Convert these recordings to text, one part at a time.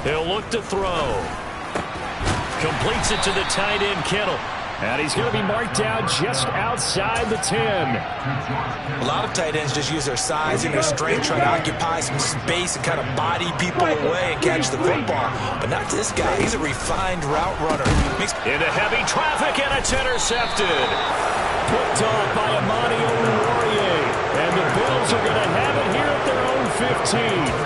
He'll look to throw. Completes it to the tight end, Kittle. And he's going to be marked down just outside the 10. A lot of tight ends just use their size and their strength, trying to occupy some space and kind of body people away and catch the football. But not this guy. He's a refined route runner. Into heavy traffic, and it's intercepted. Picked off by Amani Oruwariye. And the Bills are going to have it here at their own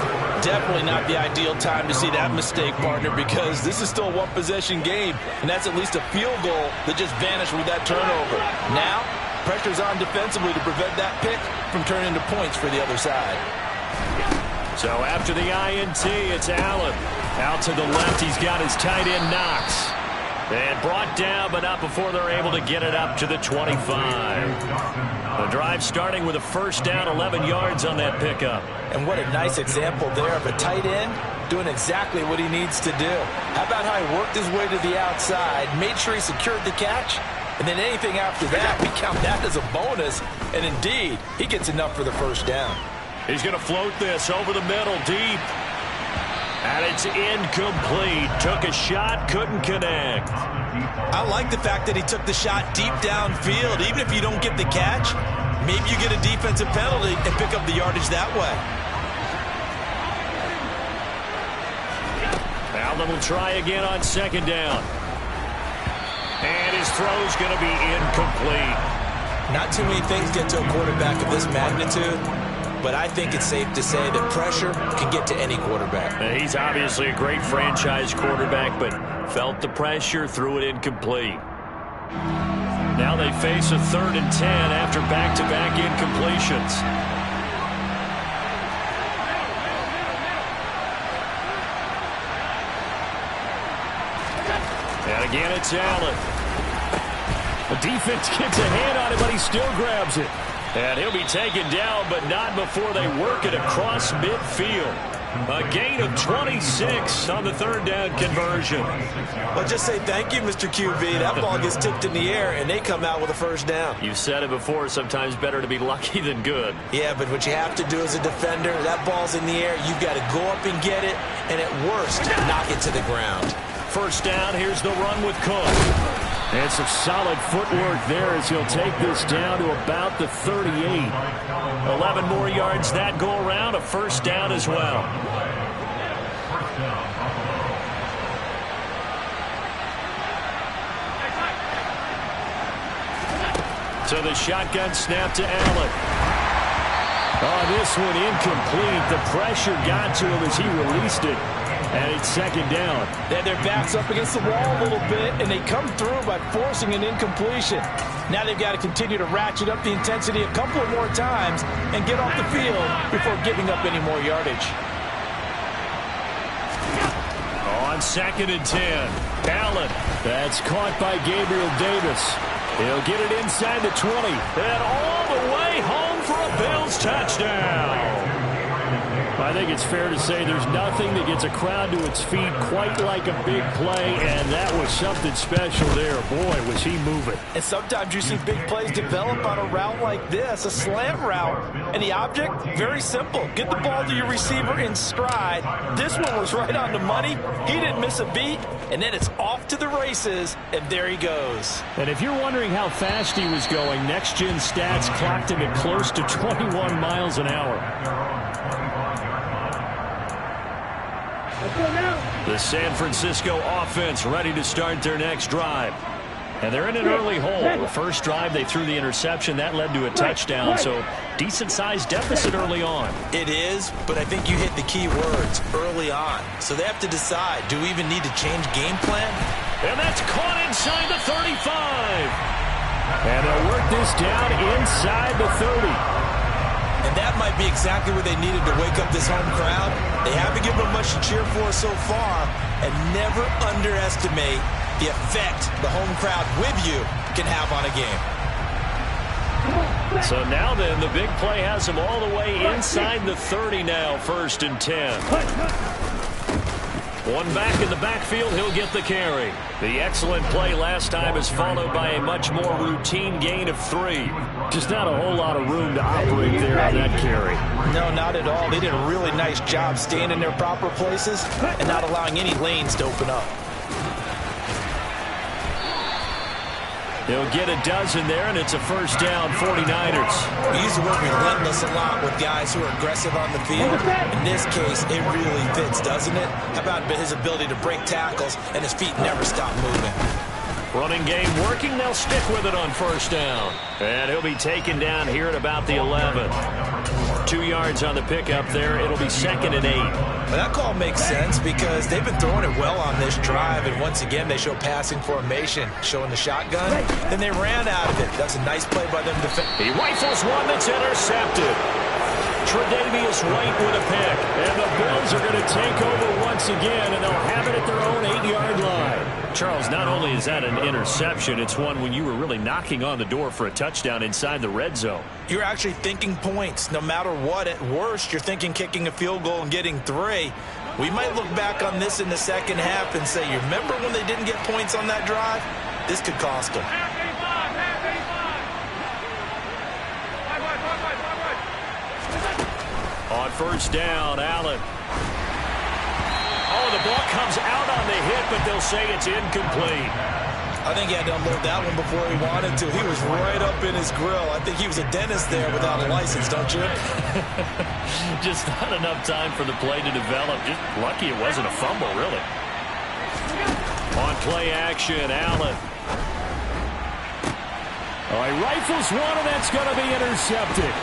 15. Definitely not the ideal time to see that mistake, partner, because this is still a one-possession game, and that's at least a field goal that just vanished with that turnover. Now, pressure's on defensively to prevent that pick from turning into points for the other side. So after the INT, it's Allen. Out to the left, he's got his tight end Knox. And brought down, but not before they're able to get it up to the 25. The drive starting with a first down, 11 yards on that pickup. And what a nice example there of a tight end doing exactly what he needs to do. How about how he worked his way to the outside, made sure he secured the catch, and then anything after that, we count that as a bonus. And indeed, he gets enough for the first down. He's going to float this over the middle, deep. And it's incomplete. Took a shot, couldn't connect. I like the fact that he took the shot deep downfield. Even if you don't get the catch, maybe you get a defensive penalty and pick up the yardage that way. Allen will try again on second down. And his throw's going to be incomplete. Not too many things get to a quarterback of this magnitude, but I think it's safe to say that pressure can get to any quarterback. He's obviously a great franchise quarterback, but felt the pressure, threw it incomplete. Now they face a 3rd and 10 after back-to-back incompletions. And again, it's Allen. The defense gets a hand on it, but he still grabs it. And he'll be taken down, but not before they work it across midfield. A gain of 26 on the 3rd down conversion. Well, just say thank you, Mr. QB. That ball gets tipped in the air, and they come out with a first down. You've said it before, sometimes better to be lucky than good. Yeah, but what you have to do as a defender, that ball's in the air, you've got to go up and get it, and at worst, knock it to the ground. First down, here's the run with Cook. And some solid footwork there as he'll take this down to about the 38. 11 more yards that go around, a first down as well. So the shotgun snap to Allen. Oh, this one incomplete. The pressure got to him as he released it. And it's second down. Then their back's up against the wall a little bit, and they come through by forcing an incompletion. Now they've got to continue to ratchet up the intensity a couple of more times and get off the field before giving up any more yardage. On 2nd and 10, Allen. That's caught by Gabriel Davis. He'll get it inside the 20. And all the way home for a Bills touchdown. I think it's fair to say there's nothing that gets a crowd to its feet quite like a big play, and that was something special there. Boy, was he moving. And sometimes you see big plays develop on a route like this, a slant route, and the object, very simple. Get the ball to your receiver in stride. This one was right on the money. He didn't miss a beat, and then it's off to the races, and there he goes. And if you're wondering how fast he was going, next-gen stats clocked him at close to 21 miles an hour. The San Francisco offense ready to start their next drive. And they're in an early hole. The first drive, they threw the interception. That led to a touchdown, so decent-sized deficit early on. It is, but I think you hit the key words, early on. So they have to decide, do we even need to change game plan? And that's caught inside the 35. And they'll work this down inside the 30. And that might be exactly what they needed to wake up this home crowd. They haven't given them much to cheer for so far, and never underestimate the effect the home crowd with you can have on a game. So now then, the big play has them all the way inside the 30 now, 1st and 10. One back in the backfield, he'll get the carry. The excellent play last time is followed by a much more routine gain of 3. Just not a whole lot of room to operate there on that carry. No, not at all. They did a really nice job staying in their proper places and not allowing any lanes to open up. He'll get a dozen there, and it's a first down, 49ers. We use the word relentless a lot with guys who are aggressive on the field. In this case, it really fits, doesn't it? How about his ability to break tackles and his feet never stop moving? Running game working. They'll stick with it on first down. And he'll be taken down here at about the 11. 2 yards on the pickup there. It'll be 2nd and 8. Well, that call makes sense because they've been throwing it well on this drive, and once again they show passing formation, showing the shotgun. Then they ran out of it. That's a nice play by them. He rifles one that's intercepted. Tre'Davious White with a pick. And the Bills are going to take over once again, and they'll have it at their own 8-yard line. Charles, not only is that an interception, it's one when you were really knocking on the door for a touchdown inside the red zone. You're actually thinking points. No matter what, at worst, you're thinking kicking a field goal and getting 3. We might look back on this in the second half and say, you remember when they didn't get points on that drive? This could cost them. On first down, Allen. Oh, the ball comes out on the hit, but they'll say it's incomplete. I think he had to unload that one before he wanted to. He was right up in his grill. I think he was a dentist there without a license, don't you? Just not enough time for the play to develop. Just lucky it wasn't a fumble, really. On play action, Allen. Oh, he rifles one, and that's going to be intercepted.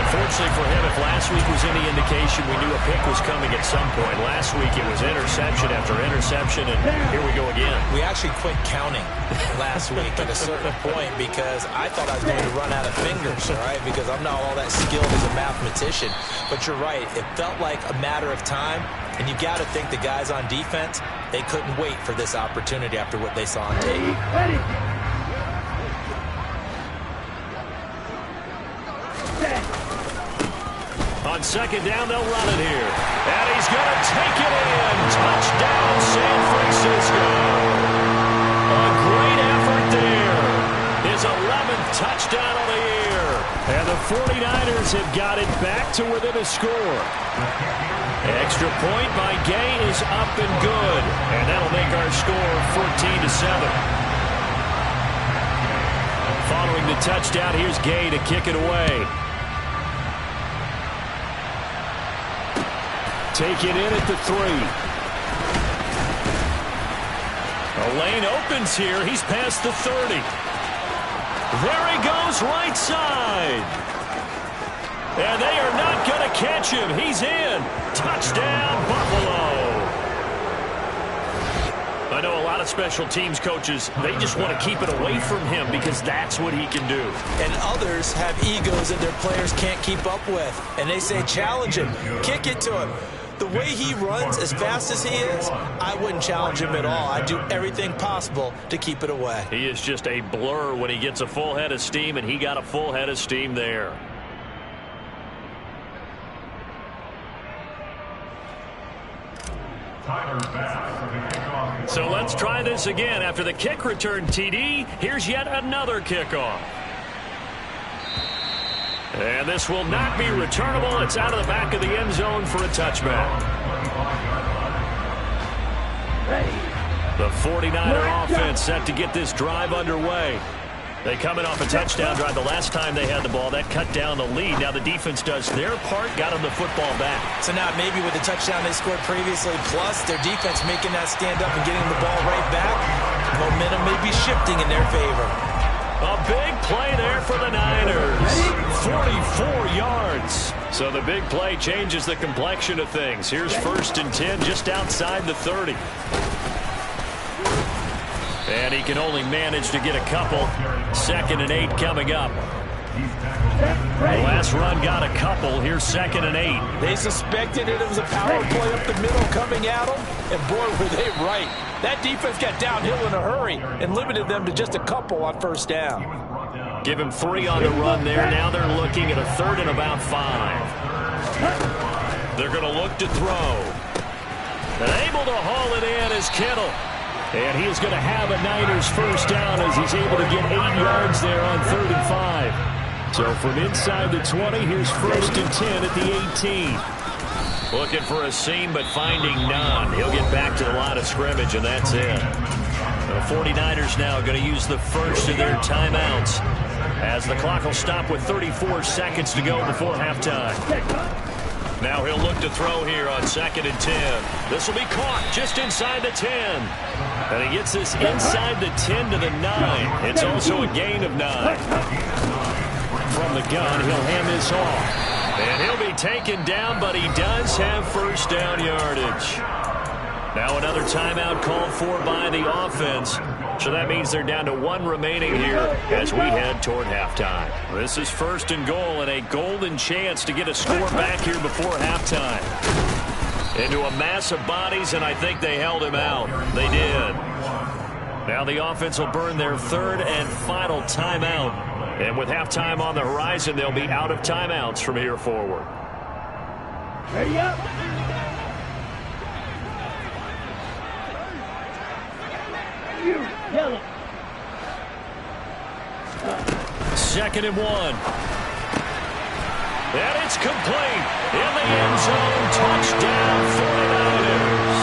Unfortunately for him, if last week was any indication, we knew a pick was coming at some point. Last week it was interception after interception, and here we go again. We actually quit counting last week at a certain point because I thought I was going to run out of fingers, all right, because I'm not all that skilled as a mathematician. But you're right. It felt like a matter of time, and you got to think the guys on defense, they couldn't wait for this opportunity after what they saw on tape. On second down, they'll run it here. And he's going to take it in. Touchdown, San Francisco. A great effort there. His 11th touchdown of the year. And the 49ers have got it back to within a score. Extra point by Gay is up and good. And that'll make our score 14-7. Following the touchdown, here's Gay to kick it away. Take it in at the 3. A lane opens here. He's past the 30. There he goes, right side. And they are not going to catch him. He's in. Touchdown, Buffalo. I know a lot of special teams coaches, they just want to keep it away from him because that's what he can do. And others have egos that their players can't keep up with. And they say, challenge him. Kick it to him. The way he runs as fast as he is, I wouldn't challenge him at all. I'd do everything possible to keep it away. He is just a blur when he gets a full head of steam, and he got a full head of steam there. So let's try this again. After the kick return TD, here's yet another kickoff. And this will not be returnable. It's out of the back of the end zone for a touchback. The 49er offense set to get this drive underway. They coming off a touchdown drive the last time they had the ball. That cut down the lead. Now the defense does their part, got them the football back. So now maybe with the touchdown they scored previously, plus their defense making that stand up and getting the ball right back, momentum may be shifting in their favor. A big play there for the Niners. 44 yards. So the big play changes the complexion of things. Here's 1st and 10 just outside the 30. And he can only manage to get a couple. 2nd and 8 coming up. The last run got a couple. Here's 2nd and 8. They suspected it was a power play up the middle coming at them. And boy, were they right. That defense got downhill in a hurry and limited them to just a couple on first down. Give him 3 on the run there. Now they're looking at a 3rd and about 5. They're going to look to throw. And able to haul it in is Kittle. And he is going to have a Niners first down as he's able to get 8 yards there on 3rd and 5. So from inside the 20, here's 1st and 10 at the 18. Looking for a seam, but finding none. He'll get back to the line of scrimmage, and that's it. The 49ers now going to use the first of their timeouts as the clock will stop with 34 seconds to go before halftime. Now he'll look to throw here on 2nd and 10. This will be caught just inside the 10. And he gets this inside the 10 to the 9. It's also a gain of 9. From the gun, he'll hand this off. And he'll be taken down, but he does have first down yardage. Now another timeout called for by the offense. So that means they're down to 1 remaining here as we head toward halftime. This is 1st and goal and a golden chance to get a score back here before halftime. Into a mass of bodies, and I think they held him out. They did. Now the offense will burn their 3rd and final timeout. And with halftime on the horizon, they'll be out of timeouts from here forward. Ready up. 2nd and 1. And it's complete. In the end zone, touchdown 49ers.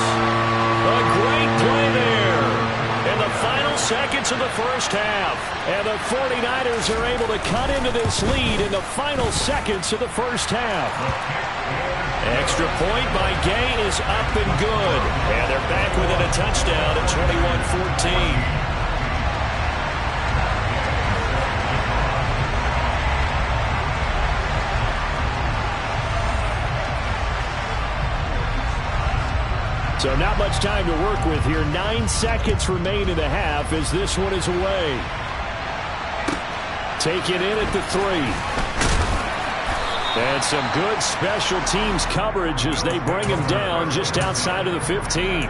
A great play there in the final seconds of the first half. And the 49ers are able to cut into this lead in the final seconds of the first half. Extra point by Gay is up and good. And they're back within a touchdown at 21-14. So not much time to work with here. 9 seconds remain in the half as this one is away. Taken in at the 3. And some good special teams coverage as they bring him down just outside of the 15.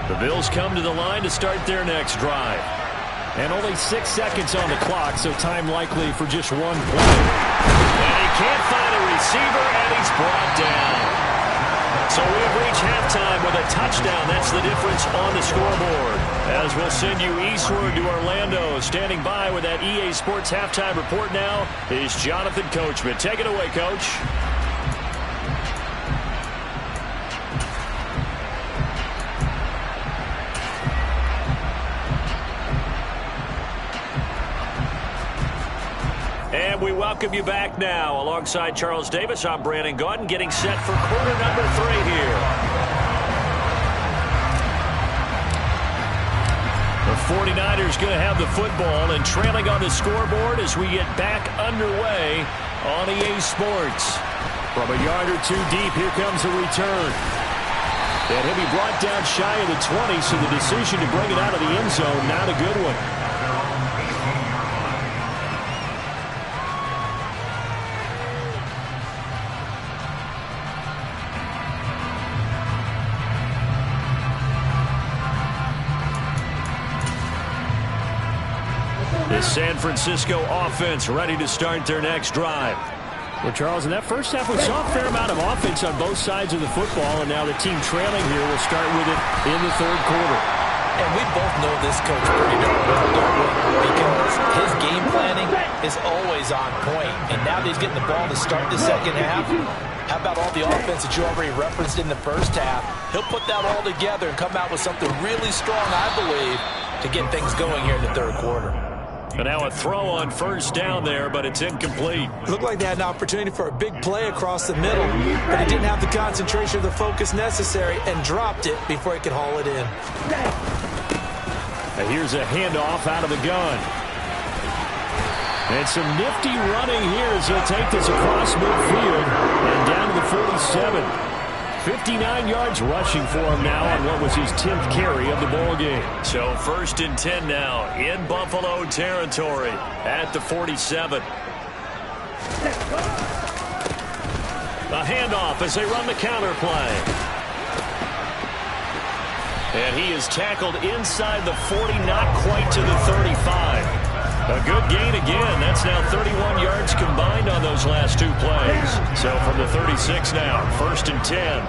The Bills come to the line to start their next drive. And only 6 seconds on the clock, so time likely for just 1 play. And he can't find a receiver, and he's brought down. So we've reached halftime with a touchdown. That's the difference on the scoreboard. As we'll send you eastward to Orlando. Standing by with that EA Sports halftime report now is Jonathan Coachman. Take it away, Coach. And we welcome you back now. Alongside Charles Davis, I'm Brandon Gaudin, getting set for quarter number 3 here. The 49ers going to have the football and trailing on the scoreboard as we get back underway on EA Sports. From a yard or 2 deep, here comes a return. And he'll be brought down shy of the 20, so the decision to bring it out of the end zone, not a good one. The San Francisco offense ready to start their next drive. Well, Charles, in that first half, we saw a fair amount of offense on both sides of the football, and now the team trailing here will start with it in the 3rd quarter. And we both know this coach pretty darn well, don't we? Because his game planning is always on point. And now that he's getting the ball to start the second half, how about all the offense that you already referenced in the first half? He'll put that all together and come out with something really strong, I believe, to get things going here in the 3rd quarter. And now a throw on first down there, but it's incomplete. Looked like they had an opportunity for a big play across the middle, but he didn't have the concentration or the focus necessary and dropped it before he could haul it in. And here's a handoff out of the gun. And some nifty running here as he'll take this across midfield and down to the 47. 59 yards rushing for him now on what was his 10th carry of the ball game. So 1st and 10 now in Buffalo territory at the 47. A handoff as they run the counter play. And he is tackled inside the 40, not quite to the 35. A good gain again. That's now 31 yards combined on those last two plays. So from the 36 now, 1st and 10.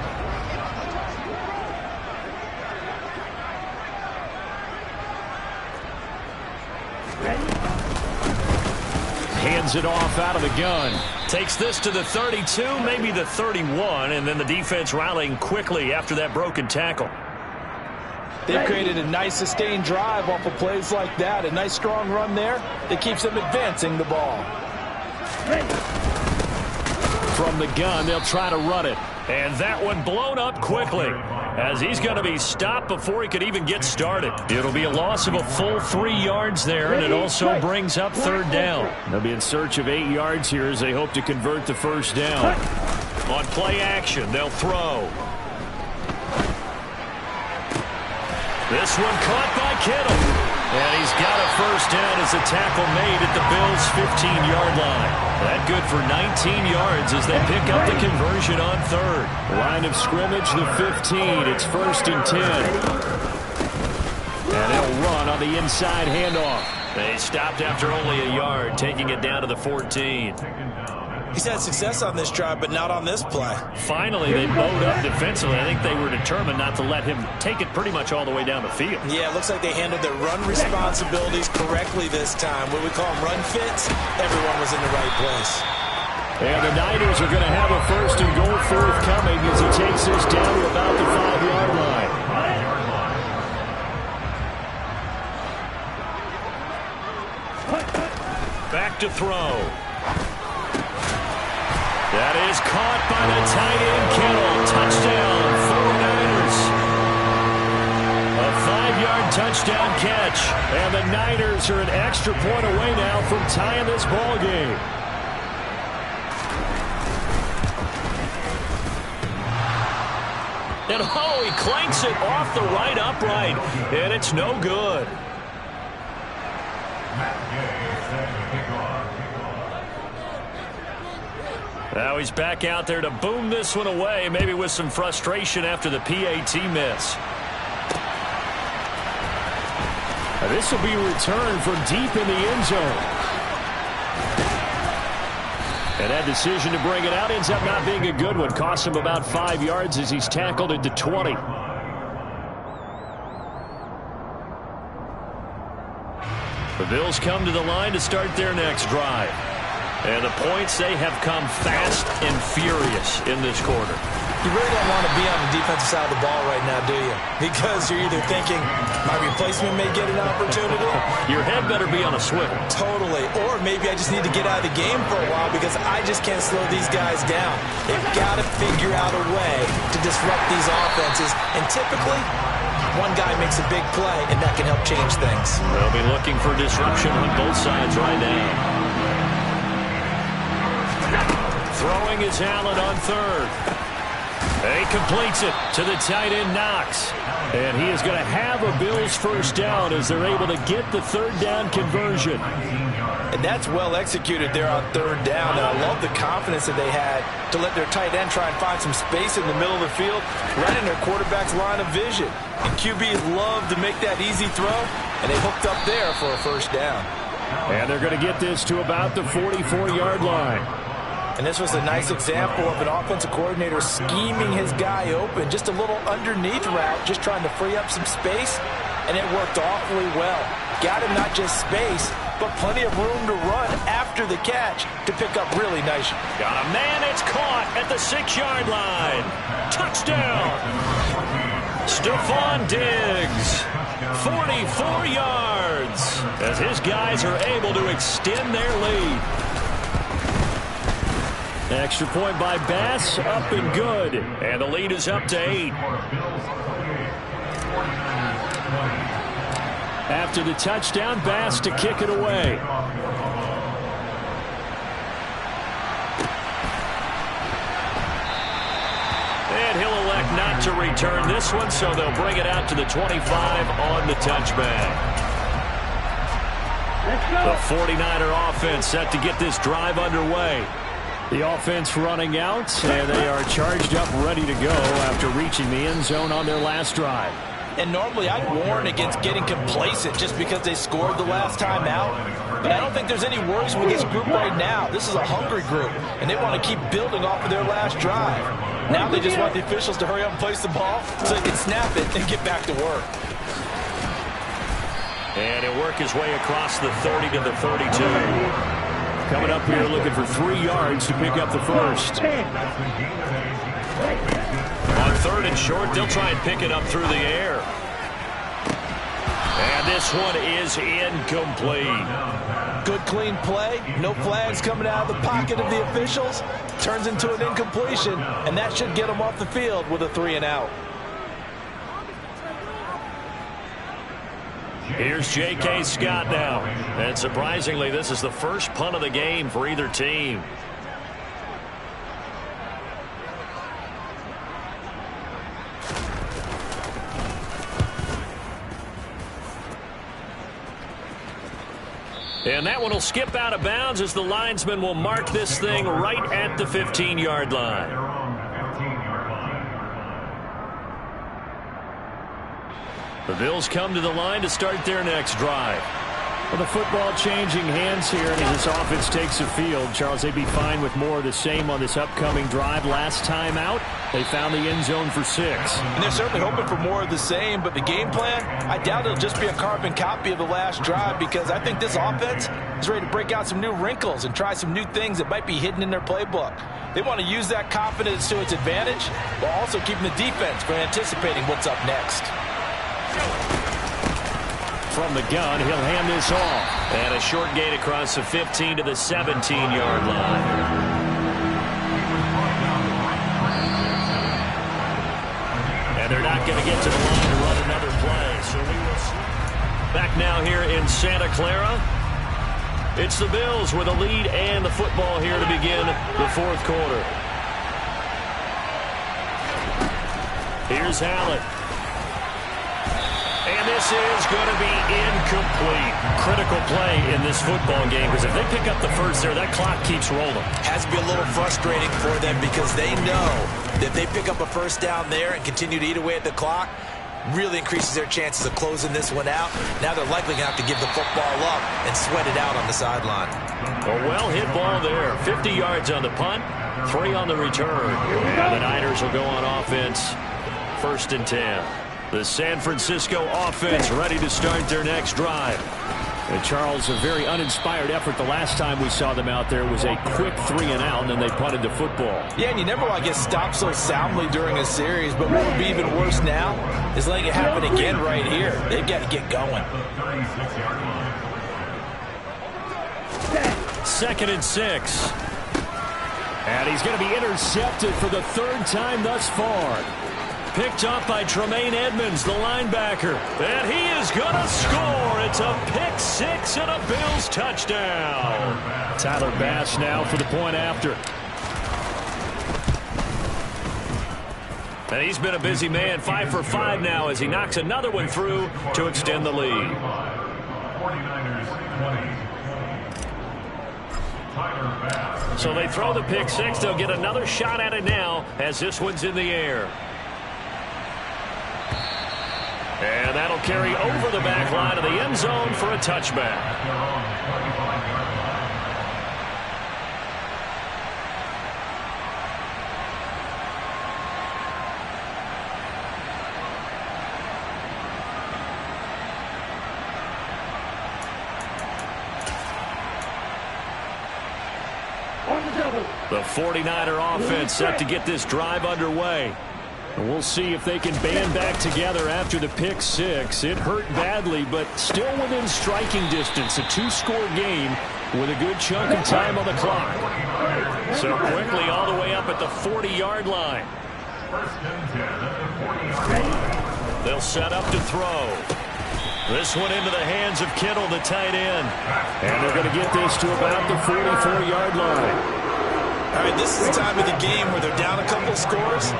Hands it off out of the gun. Takes this to the 32, maybe the 31, and then the defense rallying quickly after that broken tackle. They've created a nice sustained drive off of plays like that. A nice strong run there that keeps them advancing the ball. From the gun, they'll try to run it. And that one blown up quickly, as he's going to be stopped before he could even get started. It'll be a loss of a full 3 yards there, and it also brings up 3rd down. They'll be in search of 8 yards here as they hope to convert the 1st down. On play action, they'll throw. This one caught by Kittle. And he's got a 1st down as a tackle made at the Bills' 15-yard line. That good for 19 yards as they pick up the conversion on 3rd. Line of scrimmage, the 15. It's 1st and 10. And he'll run on the inside handoff. They stopped after only a yard, taking it down to the 14. He's had success on this drive, but not on this play. Finally, they bowed up defensively. I think they were determined not to let him take it pretty much all the way down the field. Yeah, it looks like they handled their run responsibilities correctly this time. What we call them run fits, everyone was in the right place. And the Niners are going to have a 1st and goal forthcoming as he takes this down to about the 5-yard line. Back to throw. That is caught by the tight end, Kittle. Touchdown, 49ers. A 5-yard touchdown catch. And the Niners are an extra point away now from tying this ball game. And oh, he clanks it off the right upright. And it's no good. Now he's back out there to boom this one away, maybe with some frustration after the PAT miss. Now this will be returned from deep in the end zone. And that decision to bring it out ends up not being a good one. Costs him about 5 yards as he's tackled into 20. The Bills come to the line to start their next drive. And the points, they have come fast and furious in this quarter. You really don't want to be on the defensive side of the ball right now, do you? Because you're either thinking, my replacement may get an opportunity. Your head better be on a swivel. Totally. Or maybe I just need to get out of the game for a while because I just can't slow these guys down. They've got to figure out a way to disrupt these offenses. And typically, one guy makes a big play, and that can help change things. They'll be looking for disruption on both sides right now. Throwing is Allen on 3rd. He completes it to the tight end, Knox. And he is going to have a Bills 1st down as they're able to get the 3rd down conversion. And that's well executed there on 3rd down. And I love the confidence that they had to let their tight end try and find some space in the middle of the field, right in their quarterback's line of vision. And QBs love to make that easy throw, and they hooked up there for a 1st down. And they're going to get this to about the 44-yard line. And this was a nice example of an offensive coordinator scheming his guy open. Just a little underneath route, just trying to free up some space, and it worked awfully well. Got him not just space, but plenty of room to run after the catch to pick up really nice. Got a man, it's caught at the 6-yard line. Touchdown! Stephon Diggs, 44 yards, as his guys are able to extend their lead. Extra point by Bass, up and good. And the lead is up to 8. After the touchdown, Bass to kick it away. And he'll elect not to return this one, so they'll bring it out to the 25 on the touchback. The 49er offense set to get this drive underway. The offense running out, and they are charged up, ready to go after reaching the end zone on their last drive. And normally I'd warn against getting complacent just because they scored the last time out. But I don't think there's any worries with this group right now. This is a hungry group, and they want to keep building off of their last drive. Now they just want the officials to hurry up and place the ball so they can snap it and get back to work. And he'll work his way across the 30 to the 32. Coming up here looking for 3 yards to pick up the first. On 3rd and short, they'll try and pick it up through the air. And this one is incomplete. Good clean play. No flags coming out of the pocket of the officials. Turns into an incompletion, and that should get them off the field with a 3 and out. Here's J.K. Scott now. And surprisingly, this is the first punt of the game for either team. And that one will skip out of bounds as the linesman will mark this thing right at the 15-yard line. The Bills come to the line to start their next drive. Well, the football changing hands here as this offense takes the field. Charles, they'd be fine with more of the same on this upcoming drive. Last time out, they found the end zone for 6. And they're certainly hoping for more of the same, but the game plan, I doubt it'll just be a carbon copy of the last drive, because I think this offense is ready to break out some new wrinkles and try some new things that might be hidden in their playbook. They want to use that confidence to its advantage while also keeping the defense from anticipating what's up next. From the gun, he'll hand this off. And a short gain across the 15 to the 17-yard line. And they're not going to get to the line to run another play. So we will see. Back now here in Santa Clara. It's the Bills with a lead and the football here to begin the 4th quarter. Here's Hallett. And this is going to be incomplete. Critical play in this football game, because if they pick up the first there, that clock keeps rolling. Has to be a little frustrating for them, because they know that if they pick up a first down there and continue to eat away at the clock, really increases their chances of closing this one out. Now they're likely going to have to give the football up and sweat it out on the sideline. A well-hit ball there. 50 yards on the punt, 3 on the return. And the Niners will go on offense, 1st and 10. The San Francisco offense ready to start their next drive. And Charles, a very uninspired effort the last time we saw them out there was a quick 3 and out, and then they punted the football. Yeah, and you never want to get stopped so soundly during a series, but what would be even worse now is letting it happen again right here. They've got to get going. 2nd and 6. And he's going to be intercepted for the 3rd time thus far. Picked up by Tremaine Edmonds, the linebacker. And he is going to score. It's a pick 6 and a Bills touchdown. Tyler Bass now for the point after. And he's been a busy man, 5 for 5 now as he knocks another one through to extend the lead. So they throw the pick 6. They'll get another shot at it now as this one's in the air. And that'll carry over the back line of the end zone for a touchback. The 49er offense set to get this drive underway. We'll see if they can band back together after the pick 6. It hurt badly, but still within striking distance. A 2-score game with a good chunk of time on the clock. So quickly all the way up at the 40-yard line. They'll set up to throw. This one into the hands of Kittle, the tight end. And they're going to get this to about the 44-yard line. All right, this is the time of the game where they're down a couple scores.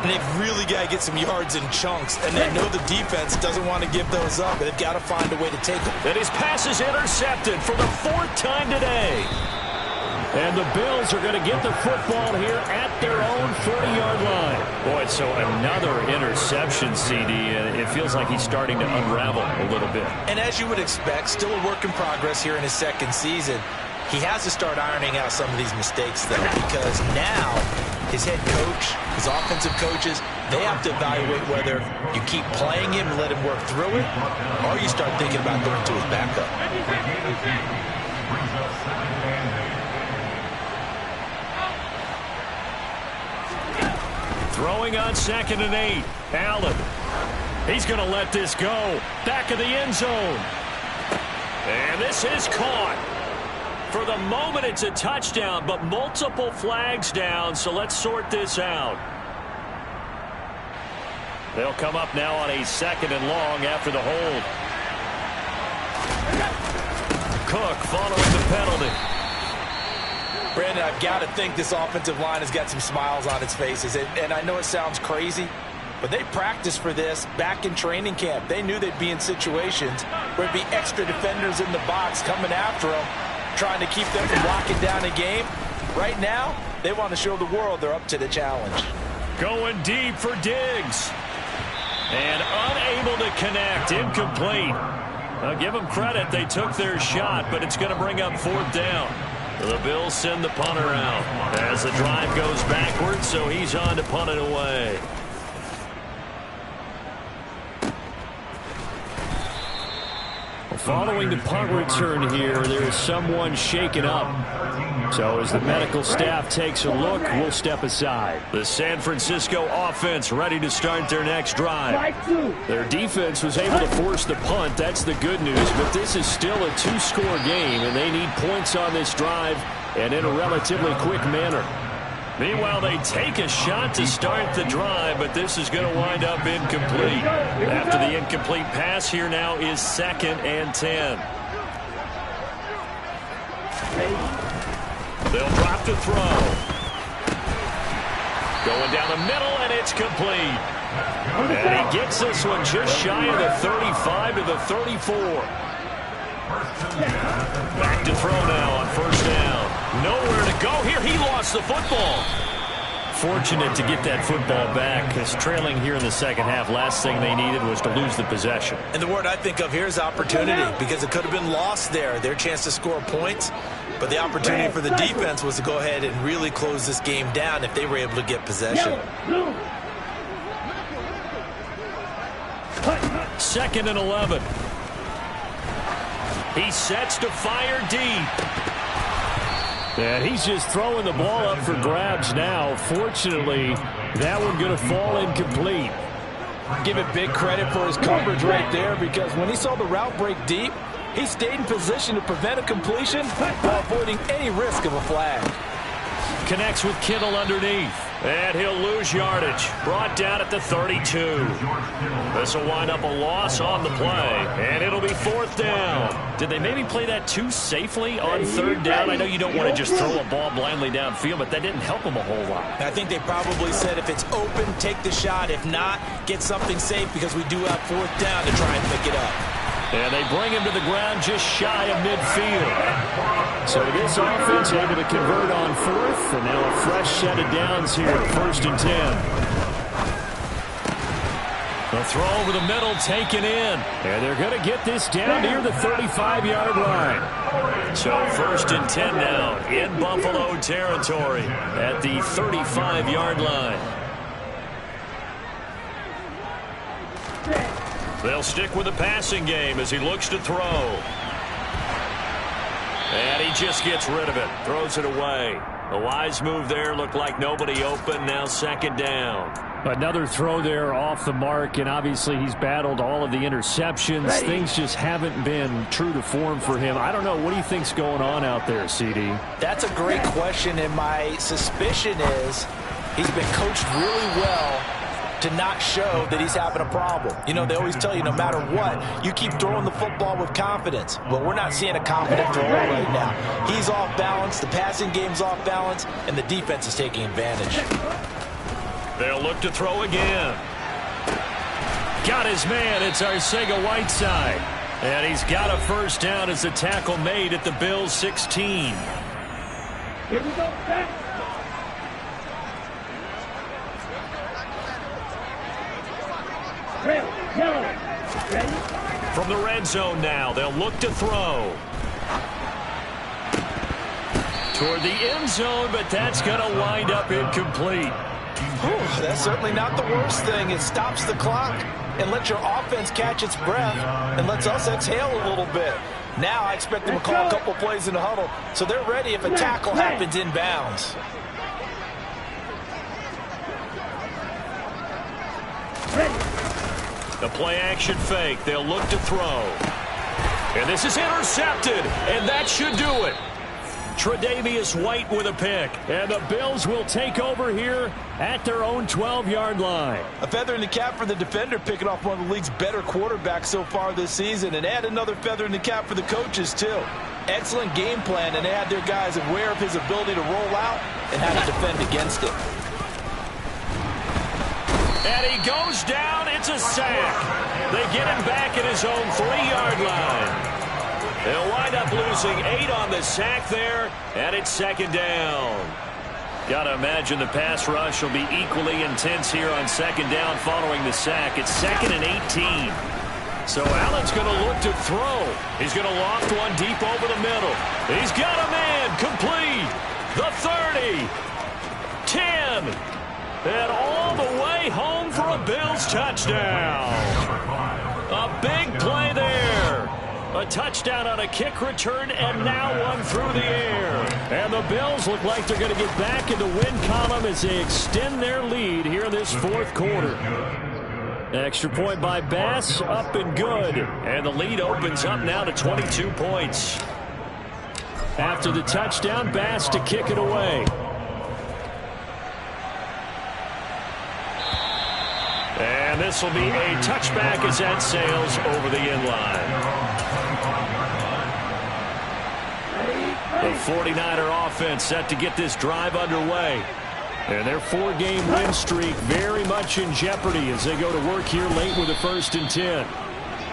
And they've really got to get some yards in chunks. And they know the defense doesn't want to give those up. They've got to find a way to take them. And his pass is intercepted for the 4th time today. And the Bills are going to get the football here at their own 40-yard line. Boy, so another interception, CD, and it feels like he's starting to unravel a little bit. And as you would expect, still a work in progress here in his second season. He has to start ironing out some of these mistakes, though, because now his head coach, his offensive coaches, they have to evaluate whether you keep playing him and let him work through it, or you start thinking about going to his backup. Throwing on 2nd and 8. Allen. He's going to let this go. Back of the end zone. And this is caught. For the moment, it's a touchdown, but multiple flags down, so let's sort this out. They'll come up now on a 2nd and long after the hold. Cook following the penalty. Brandon, I've got to think this offensive line has got some smiles on its faces. And I know it sounds crazy, but they practiced for this back in training camp. They knew they'd be in situations where there'd be extra defenders in the box coming after them, trying to keep them from locking down a game. Right now, they want to show the world they're up to the challenge. Going deep for Diggs. And unable to connect. Incomplete. I'll give them credit. They took their shot, but it's going to bring up 4th down. The Bills send the punter out as the drive goes backwards, so he's on to punt it away. Following the punt return here, there is someone shaken up. So as the medical staff takes a look, we'll step aside. The San Francisco offense ready to start their next drive. Their defense was able to force the punt. That's the good news, but this is still a 2-score game, and they need points on this drive and in a relatively quick manner. Meanwhile, they take a shot to start the drive, but this is going to wind up incomplete. After the incomplete pass, here now is 2nd and 10. They'll drop to throw. Going down the middle, and it's complete. And he gets this one just shy of the 35 to the 34. Back to throw now on 1st down. Nowhere to go here. He lost the football. Fortunate to get that football back, because trailing here in the second half, last thing they needed was to lose the possession. And the word I think of here is opportunity, because it could have been lost there, their chance to score points. But the opportunity for the defense was to go ahead and really close this game down if they were able to get possession. 2nd and 11. He sets to fire deep. And he's just throwing the ball up for grabs now. Fortunately, that one going to fall incomplete. Give it big credit for his coverage right there, because when he saw the route break deep, he stayed in position to prevent a completion while avoiding any risk of a flag. Connects with Kittle underneath. And he'll lose yardage. Brought down at the 32. This will wind up a loss on the play. And it'll be 4th down. Did they maybe play that too safely on 3rd down? I know you don't want to just throw a ball blindly downfield, but that didn't help them a whole lot. I think they probably said if it's open, take the shot. If not, get something safe, because we do have 4th down to try and pick it up. And they bring him to the ground just shy of midfield. So this offense able to convert on 4th, and now a fresh set of downs here, 1st and 10. The throw over the middle taken in, and they're going to get this down near the 35-yard line. So 1st and 10 now in Buffalo territory at the 35-yard line. They'll stick with the passing game as he looks to throw. And he just gets rid of it. Throws it away. A wise move there. Looked like nobody open. Now 2nd down. Another throw there off the mark, and obviously he's battled all of the interceptions. Things just haven't been true to form for him. I don't know. What do you think's going on out there, CD? That's a great question, and my suspicion is he's been coached really well to not show that he's having a problem. You know, they always tell you no matter what, you keep throwing the football with confidence. Well, we're not seeing a confident thrower right now. He's off balance, the passing game's off balance, and the defense is taking advantage. They'll look to throw again. Got his man. It's Arcega-Whiteside. And he's got a 1st down as the tackle made at the Bills' 16. Here we go, back. From the red zone now, they'll look to throw. Toward the end zone, but that's going to wind up incomplete. Whew, that's certainly not the worst thing. It stops the clock and lets your offense catch its breath and lets us exhale a little bit. Now I expect them to call a couple plays in the huddle so they're ready if a tackle happens inbounds. The play action fake. They'll look to throw. And this is intercepted, and that should do it. Tre'Davious White with a pick. And the Bills will take over here at their own 12-yard line. A feather in the cap for the defender, picking off one of the league's better quarterbacks so far this season, and add another feather in the cap for the coaches, too. Excellent game plan, and they had their guys aware of his ability to roll out and how to defend against it. And he goes down. It's a sack. They get him back at his own 3-yard line. They'll wind up losing 8 on the sack there, and it's second down. Got to imagine the pass rush will be equally intense here on second down following the sack. It's 2nd and 18. So Allen's going to look to throw. He's going to loft one deep over the middle. He's got a man complete. The 30. 10. And all the way home for a Bills touchdown. A big play there. A touchdown on a kick return, and now one through the air. And the Bills look like they're going to get back in the win column as they extend their lead here in this fourth quarter. Extra point by Bass, up and good. And the lead opens up now to 22 points. After the touchdown, Bass to kick it away. And this will be a touchback as that sails over the end line. The 49er offense set to get this drive underway. And their 4-game win streak very much in jeopardy as they go to work here late with a 1st and 10.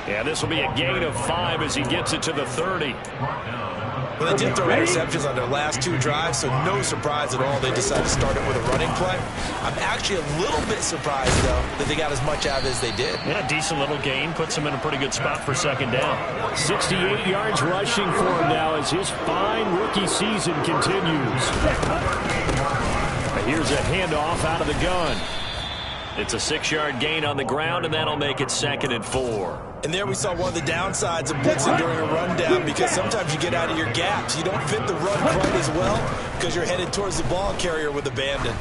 Yeah, this will be a gain of 5 as he gets it to the 30. Well, they did throw interceptions on their last 2 drives, so no surprise at all they decided to start it with a running play. I'm actually a little bit surprised, though, that they got as much out of it as they did. Yeah, decent little gain. Puts him in a pretty good spot for second down. 68 yards rushing for him now as his fine rookie season continues. Here's a handoff out of the gun. It's a 6-yard gain on the ground, and that'll make it 2nd and 4. And there we saw one of the downsides of blitzing during a rundown, because sometimes you get out of your gaps. You don't fit the run quite as well because you're headed towards the ball carrier with abandon.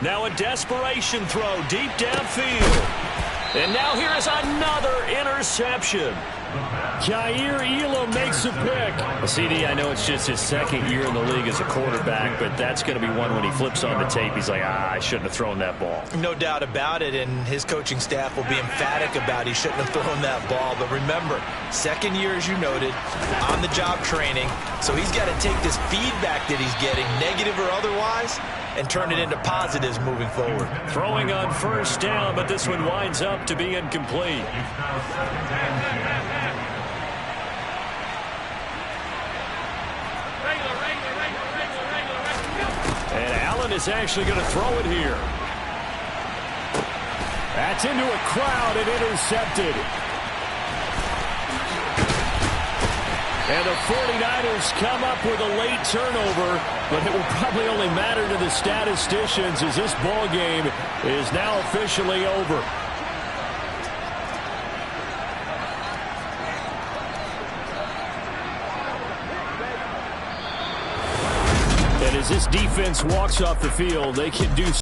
Now a desperation throw deep downfield. And now here is another interception. Jair Elam makes a pick. CD, I know it's just his 2nd year in the league as a quarterback, but that's going to be one when he flips on the tape. He's like, I shouldn't have thrown that ball. No doubt about it, and his coaching staff will be emphatic about he shouldn't have thrown that ball. But remember, 2nd year, as you noted, on-the-job training. So he's got to take this feedback that he's getting, negative or otherwise, and turn it into positives moving forward. Throwing on 1st down, but this one winds up to be incomplete. And Allen is actually going to throw it here. That's into a crowd and intercepted. And the 49ers come up with a late turnover, but it will probably only matter to the statisticians as this ball game is now officially over. And as this defense walks off the field, they can do